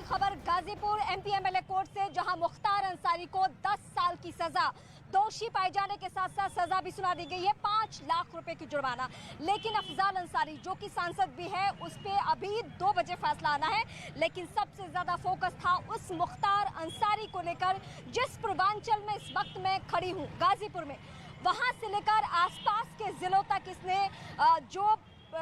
खबर Ghazipur MP MLA court से, जहां मुख्तार अंसारी को 10 साल की सजा, दोषी पाए जाने के साथ साथ सजा भी सुना दी गई है, 5 लाख रुपए की जुर्माना। लेकिन अफजाल अंसारी जो कि सांसद भी है, उस पे अभी 2 बजे फैसला आना है। लेकिन सबसे ज्यादा फोकस था उस मुख्तार अंसारी को लेकर जिस पूर्वांचल में इस वक्त मैं खड़ी हूँ, गाजीपुर में, वहां से लेकर आसपास के जिलों तक इसने जो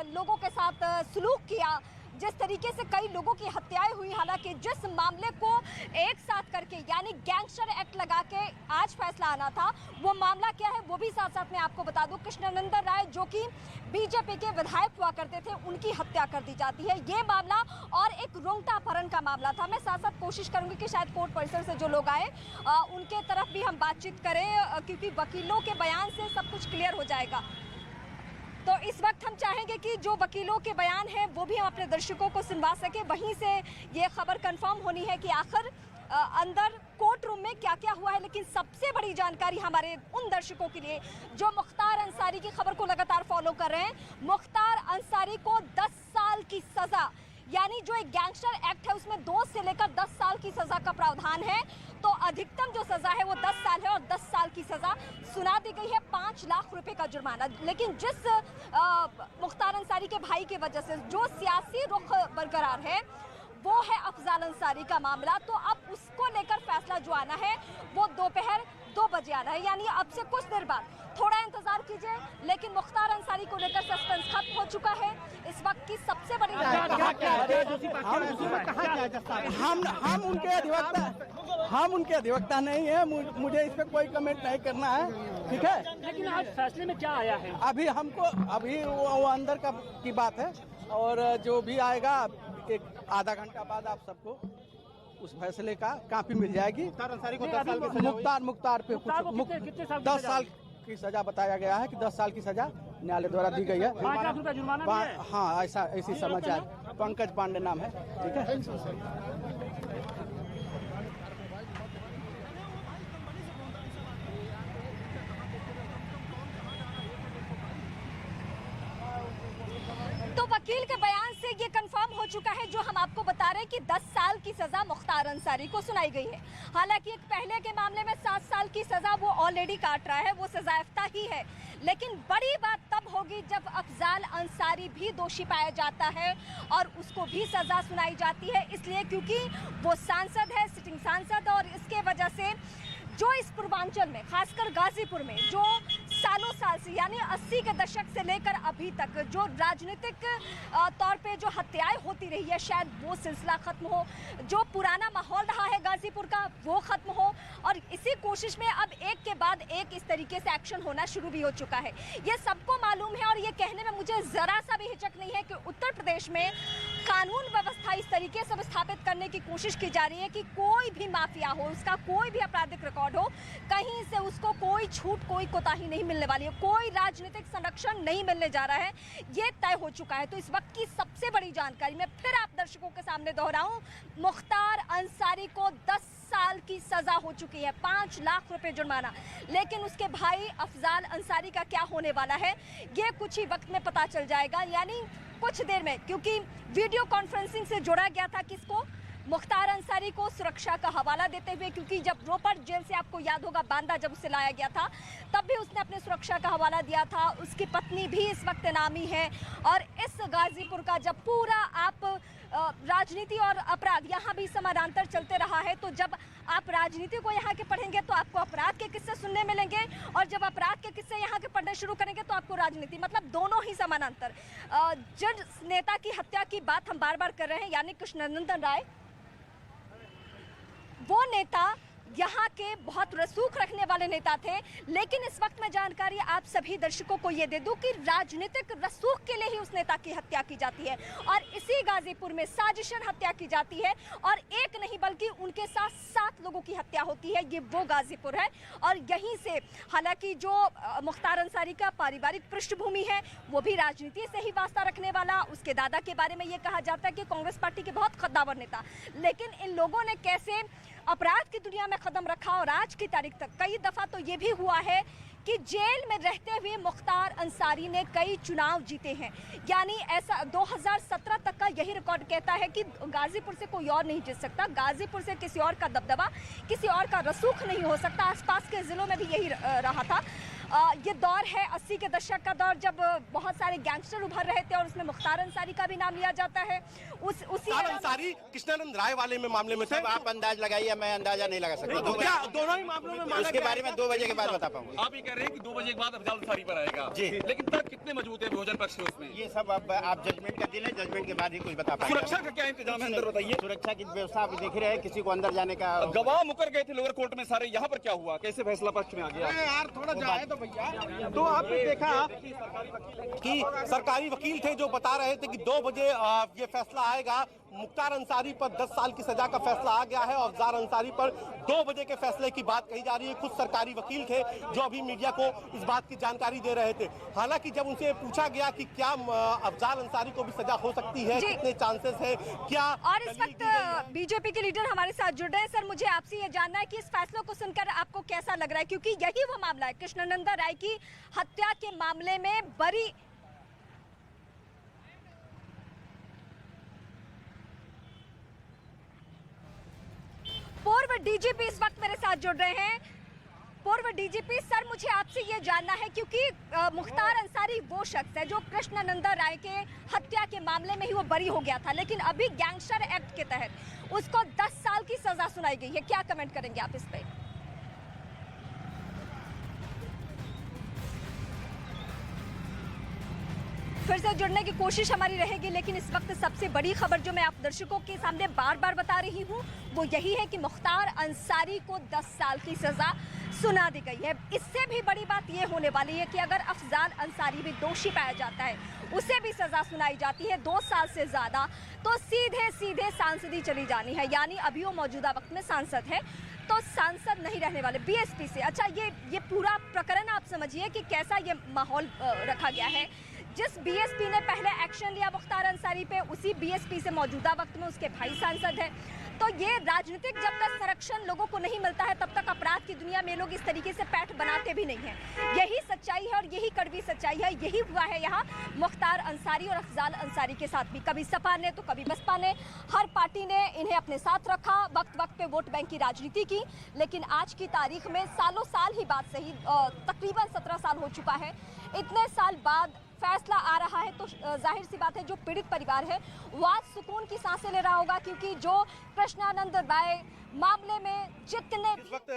लोगों के साथ सलूक किया, जिस तरीके से कई लोगों की हत्याएं हुई, हालांकि जिस मामले को एक साथ करके यानी गैंगस्टर एक्ट लगा के आज फैसला आना था, वो मामला क्या है वो भी साथ साथ मैं आपको बता दूं। कृष्णानंदन राय जो कि बीजेपी के विधायक हुआ करते थे, उनकी हत्या कर दी जाती है। ये मामला और एक रोंगटा अपहरण का मामला था। मैं साथ साथ कोशिश करूंगी कि शायद कोर्ट परिसर से जो लोग आए उनके तरफ भी हम बातचीत करें, क्योंकि वकीलों के बयान से सब कुछ क्लियर हो जाएगा। तो इस वक्त हम चाहेंगे कि जो वकीलों के बयान हैं वो भी हम अपने दर्शकों को सुनवा सके। वहीं से ये खबर कंफर्म होनी है कि आखिर अंदर कोर्ट रूम में क्या क्या हुआ है। लेकिन सबसे बड़ी जानकारी हमारे उन दर्शकों के लिए जो मुख्तार अंसारी की खबर को लगातार फॉलो कर रहे हैं, मुख्तार अंसारी को 10 साल की सजा, यानी जो एक गैंगस्टर एक्ट है उसमें 2 से लेकर 10 साल की सजा का प्रावधान है। तो अधिकतम जो सजा है वो 10 साल है और 10 साल की सजा सुना दी गई है, 5 लाख रुपए का जुर्माना। लेकिन जिस मुख्तार अंसारी के भाई की वजह से जो सियासी रुख बरकरार है वो है अफजाल अंसारी का मामला। तो अब उसको लेकर फैसला जो आना है वो दोपहर 2 बजे आना है, यानी अब से कुछ देर बाद। थोड़ा इंतजार कीजिए। लेकिन मुख्तार अंसारी को लेकर सस्पेंस खत्म हो चुका है। इस वक्त की सबसे बड़ी हम उनके अधिवक्ता नहीं है, मुझे इस पे कोई कमेंट नहीं करना है, ठीक है। लेकिन आज फैसले में क्या आया है? अभी वो अंदर की बात है, और जो भी आएगा एक आधा घंटा बाद आप सबको उस फैसले का काफी मिल जाएगी। मुख्तार अंसारी को 10 साल की सजा मुख्तार पे कितने साल 10 साल की सजा बताया गया है कि 10 साल की सजा न्यायालय द्वारा दी गई है। 5 लाख रुपए जुर्माना भी है? हाँ, ऐसी समाचार। पंकज पांडे नाम है, ठीक है। तो वकील के बयान से ये कंफर्म हो चुका है जो हम आपको बता रहे हैं कि 10 साल की सजा मुख्तार अंसारी को सुनाई गई है। हालांकि एक पहले के मामले में 7 साल की सजा वो ऑलरेडी काट रहा है, वो सजायाफ्ता ही है। लेकिन बड़ी बात तब होगी जब अफजाल अंसारी भी दोषी पाया जाता है और उसको भी सजा सुनाई जाती है, इसलिए क्योंकि वो सांसद है, सिटिंग सांसद, और इसके वजह से जो इस पूर्वांचल में, खासकर गाजीपुर में, जो सालों साल से यानी 80 के दशक से लेकर अभी तक जो राजनीतिक तौर पे जो हत्याएं होती रही है, शायद वो सिलसिला खत्म हो। जो पुराना माहौल रहा है गाजीपुर का वो खत्म हो, और इसी कोशिश में अब एक के बाद एक इस तरीके से एक्शन होना शुरू भी हो चुका है। ये सबको मालूम है, और ये कहने में मुझे जरा सा भी हिचक नहीं है कि उत्तर प्रदेश में कानून व्यवस्था इस तरीके से स्थापित करने की कोशिश की जा रही है कि कोई भी माफिया हो, उसका कोई भी आपराधिक रिकॉर्ड हो, कहीं से उसको कोई छूट, कोई कोताही नहीं मिलने वाली है, कोई राजनीतिक संरक्षण नहीं मिलने जा रहा है, ये तय हो चुका है। तो इस वक्त की सबसे बड़ी जानकारी मैं फिर आप दर्शकों के सामने दोहराऊं, मुख्तार अंसारी को 10 साल की सजा हो चुकी है, 5 लाख रुपए जुर्माना। लेकिन उसके भाई अफजाल अंसारी का क्या होने वाला है ये कुछ ही वक्त में पता चल जाएगा, यानी कुछ देर में, क्योंकि वीडियो कॉन्फ्रेंसिंग से जोड़ा गया था किसको, मुख्तार अंसारी को, सुरक्षा का हवाला देते हुए। क्योंकि जब रोपड़ जेल से, आपको याद होगा, बांदा जब उसे लाया गया था, तब भी उसने अपने सुरक्षा का हवाला दिया था। उसकी पत्नी भी इस वक्त नामी है। और इस गाजीपुर का जब पूरा आप राजनीति और अपराध यहाँ भी समानांतर चलते रहा है, तो जब आप राजनीति को यहाँ के पढ़ेंगे तो आपको अपराध के किस्से सुनने मिलेंगे, और जब अपराध के किस्से यहाँ के पढ़ने शुरू करेंगे तो आपको राजनीति, मतलब दोनों ही समानांतर। जिस नेता की हत्या की बात हम बार बार कर रहे हैं, यानी कृष्णानंदन राय, वो नेता यहाँ के बहुत रसूख रखने वाले नेता थे। लेकिन इस वक्त मैं जानकारी आप सभी दर्शकों को ये दे दूं कि राजनीतिक रसूख के लिए ही उस नेता की हत्या की जाती है, और इसी गाजीपुर में साजिशन हत्या की जाती है, और एक नहीं बल्कि उनके साथ 7 लोगों की हत्या होती है। ये वो गाजीपुर है, और यहीं से, हालांकि जो मुख्तार अंसारी का पारिवारिक पृष्ठभूमि है वो भी राजनीति से ही वास्ता रखने वाला, उसके दादा के बारे में ये कहा जाता है कि कांग्रेस पार्टी के बहुत कद्दावर नेता। लेकिन इन लोगों ने कैसे अपराध की दुनिया में कदम रखा, और आज की तारीख तक कई दफा तो ये भी हुआ है कि जेल में रहते हुए मुख्तार अंसारी ने कई चुनाव जीते हैं। यानी ऐसा 2017 तक का यही रिकॉर्ड कहता है कि गाजीपुर से कोई और नहीं जीत सकता, गाजीपुर से किसी और का दबदबा, किसी और का रसूख नहीं हो सकता। आसपास के जिलों में भी यही रहा था। ये दौर है 80 के दशक का दौर, जब बहुत सारे गैंगस्टर उभर रहे थे और उसमें मुख्तार अंसारी का भी नाम लिया जाता है। उसी अंसारी कृष्णानंद राय वाले में मामले में आप अंदाज लगाइए, मैं अंदाजा नहीं लगा सकता। दोनों ही मामलों में उसके बारे में 2 बजे के बाद बता पाऊंगा। आप ये कह रहे हैं कि 2 बजे के बाद अफजाल अंसारी पर आएगा जी, लेकिन तर्क कितने मजबूत है बहुजन पक्ष के उसमें? ये सब अब आप जजमेंट का दिन है, जजमेंट के बाद ही कुछ बता पाएंगे। सुरक्षा का क्या इंतजाम है अंदर बताइए? सुरक्षा की व्यवस्था आप देख रहे हैं, किसी को अंदर जाने का। गवाह मुकर गए थे लोअर कोर्ट में सारे, यहाँ पर क्या हुआ, कैसे फैसला पक्ष में आ गया? यार थोड़ा जाए तो भैया। तो आपने देखा कि सरकारी वकील थे जो बता रहे थे कि 2 बजे ये फैसला आएगा। मुख्तार अंसारी पर 10 साल की सजा का फैसला आ गया है और अफजाल अंसारी पर 2 बजे के फैसले की बात कही जा रही है। कुछ सरकारी वकील थे जो अभी मीडिया को इस बात की जानकारी दे रहे थे। हालांकि जब उनसे पूछा गया कि क्या अफजाल अंसारी को भी सजा हो सकती है, कितने चांसेस है, क्या। और इस वक्त बीजेपी के लीडर हमारे साथ जुड़ रहे हैं। सर, मुझे आपसे ये जानना है कि इस फैसले को सुनकर आपको कैसा लग रहा है, क्योंकि यही वो मामला है कृष्णानंद राय की हत्या के मामले में बरी पूर्व डीजीपी इस वक्त मेरे साथ जुड़ रहे हैं। पूर्व डीजीपी सर, मुझे आपसे ये जानना है, क्योंकि मुख्तार अंसारी वो शख्स है जो कृष्णानंद राय के हत्या के मामले में ही वो बरी हो गया था, लेकिन अभी गैंगस्टर एक्ट के तहत उसको 10 साल की सजा सुनाई गई है। क्या कमेंट करेंगे आप इस पे? फिर से जुड़ने की कोशिश हमारी रहेगी, लेकिन इस वक्त सबसे बड़ी खबर जो मैं आप दर्शकों के सामने बार बार बता रही हूँ वो यही है कि मुख्तार अंसारी को 10 साल की सजा सुना दी गई है। इससे भी बड़ी बात ये होने वाली है कि अगर अफजाल अंसारी भी दोषी पाया जाता है, उसे भी सजा सुनाई जाती है 2 साल से ज्यादा, तो सीधे सीधे सांसदी चली जानी है। यानी अभी वो मौजूदा वक्त में सांसद है, तो सांसद नहीं रहने वाले बीएसपी से। अच्छा, ये पूरा प्रकरण आप समझिए कि कैसा ये माहौल रखा गया है। जिस बीएसपी ने पहले एक्शन लिया मुख्तार अंसारी पे, उसी बीएसपी से मौजूदा वक्त में उसके भाई सांसद हैं। तो ये राजनीतिक जब तक संरक्षण लोगों को नहीं मिलता है, तब तक अपराध की दुनिया में लोग इस तरीके से पैठ बनाते भी नहीं हैं। यही सच्चाई है और यही कड़वी सच्चाई है। यही हुआ है यहाँ मुख्तार अंसारी और अफजाल अंसारी के साथ भी। कभी सपा ने तो कभी बसपा ने, हर पार्टी ने इन्हें अपने साथ रखा, वक्त वक्त पे वोट बैंक की राजनीति की। लेकिन आज की तारीख में सालों साल ही बात सही, तकरीबन 17 साल हो चुका है, इतने साल बाद फैसला आ रहा है, तो जाहिर सी बात है जो पीड़ित परिवार है वो आज सुकून की सांसें ले रहा होगा, क्योंकि जो कृष्णानंद राय मामले में जितने इस वक्त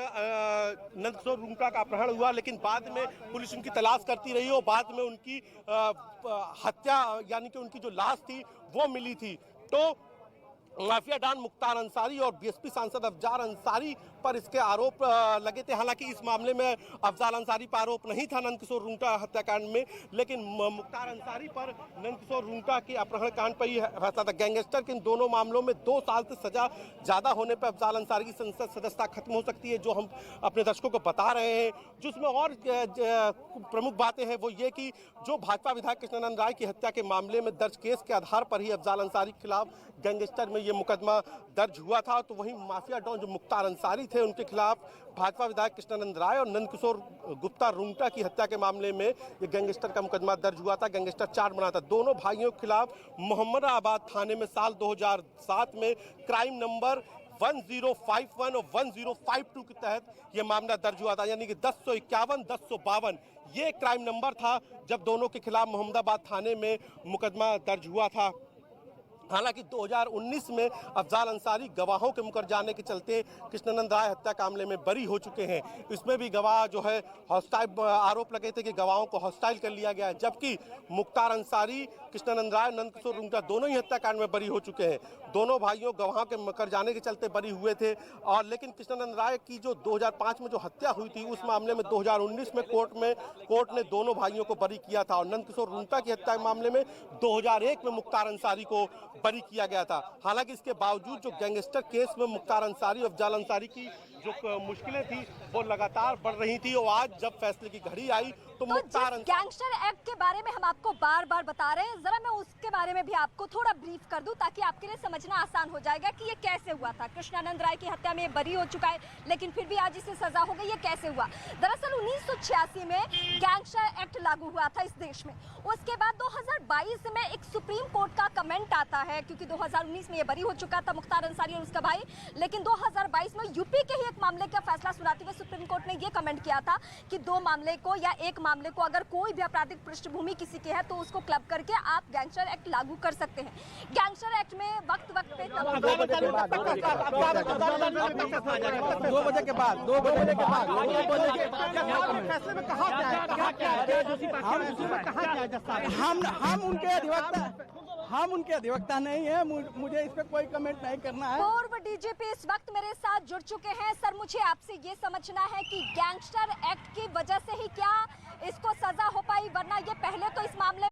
नंदकिशोर रूंगटा का अपहरण हुआ, लेकिन बाद में पुलिस उनकी तलाश करती रही और बाद में उनकी हत्या यानी कि उनकी जो लाश थी वो मिली थी। तो माफिया डॉन मुख्तार अंसारी और बीएसपी सांसद अफजाल अंसारी पर इसके आरोप लगे थे। हालांकि इस मामले में अफजाल अंसारी पर आरोप नहीं था नंदकिशोर रूंगटा हत्याकांड में, लेकिन मुख्तार अंसारी पर नंदकिशोर रूंगटा के अपहरण कांड पर ही फैसला था। गैंगस्टर के इन दोनों मामलों में 2 साल से सजा ज्यादा होने पर अफजाल अंसारी की संसद सदस्यता खत्म हो सकती है, जो हम अपने दर्शकों को बता रहे हैं। जिसमें और प्रमुख बातें हैं वो ये कि जो भाजपा विधायक कृष्णानंद राय की हत्या के मामले में दर्ज केस के आधार पर ही अफजाल अंसारी के खिलाफ गैंगस्टर में ये मुकदमा दर्ज हुआ था, तो वहीं माफिया डॉन जो मुख्तार अंसारी थे उनके खिलाफ भाजपा विधायक कृष्णानंद राय और नंदकिशोर गुप्ता रूंगटा की हत्या के मामले में ये गैंगस्टर का मुकदमा दर्ज हुआ था। गैंगस्टर चार्ज बना था। दोनों भाइयों के खिलाफ मोहम्मदाबाद थाने में साल 2007 में क्राइम नंबर 1051 और 1052 के तहत ये मामला दर्ज हुआ था, यानी कि 1051, 1052 ये क्राइम नंबर था जब दोनों के खिलाफ मोहम्मदाबाद थाने में मुकदमा दर्ज हुआ था। हालांकि 2019 में अफजाल अंसारी गवाहों के मुकर जाने के चलते कृष्णानंद राय हत्या मामले में बरी हो चुके हैं। इसमें भी गवाह जो है हॉस्टाइल आरोप लगे थे कि गवाहों को हॉस्टाइल कर लिया गया है, जबकि मुख्तार अंसारी, कृष्णानंद राय, नंदकिशोर रूंगटा दोनों ही हत्याकांड में बरी हो चुके हैं। दोनों भाइयों गवाहों के मुकर जाने के चलते बरी हुए थे। और लेकिन कृष्णानंद राय की जो 2005 में जो हत्या हुई थी उस मामले में 2019 में कोर्ट ने दोनों भाइयों को बरी किया था। और नंदकिशोर रूंगटा की हत्या के मामले में 2001 में मुख्तार अंसारी को बरी किया गया था। हालांकि इसके बावजूद जो गैंगस्टर केस में मुख्तार अंसारी और अफजल अंसारी की जो मुश्किलें थी वो लगातार बढ़ रही थी और आज जब फैसले की घड़ी आई तो मुख्तार जिस गैंगस्टर एक्ट के बारे में हम आपको बार बार बता रहे हैं, जरा मैं उसके बारे में भी आपको थोड़ा ब्रीफ कर दूं ताकि आपके लिए समझना आसान हो जाएगा कि ये कैसे हुआ था। कृष्णानंद राय की हत्या में ये बरी हो चुका है, लेकिन फिर भी आज इसे सजा हो गई। ये कैसे हुआ? दरअसल 1986 में गैंगस्टर एक्ट लागू हुआ था इस देश में। उसके बाद 2022 में एक सुप्रीम कोर्ट का कमेंट आता है, क्योंकि 2019 में ये बरी हो चुका था मुख्तार अंसारी और उसका भाई, लेकिन 2022 में यूपी के ही एक मामले का फैसला सुनाते हुए सुप्रीम कोर्ट ने ये कमेंट किया था कि दो मामले को या एक मामले को अगर कोई भी आपराधिक पृष्ठभूमि किसी की है तो उसको क्लब करके आप गैंगस्टर एक्ट लागू कर सकते हैं। गैंगस्टर एक्ट में वक्त वक्त पे 2 बजे के बाद 2 बजे के बाद फैसले में कहा क्या है? हम उनके अधिवक्ता नहीं है, मुझे इस पे कोई कमेंट नहीं करना है। पूर्व डीजीपी इस वक्त मेरे साथ जुड़ चुके हैं। सर, मुझे आपसे ये समझना है कि गैंगस्टर एक्ट की वजह से ही क्या इसको सजा हो पाई, वरना ये पहले तो इस मामले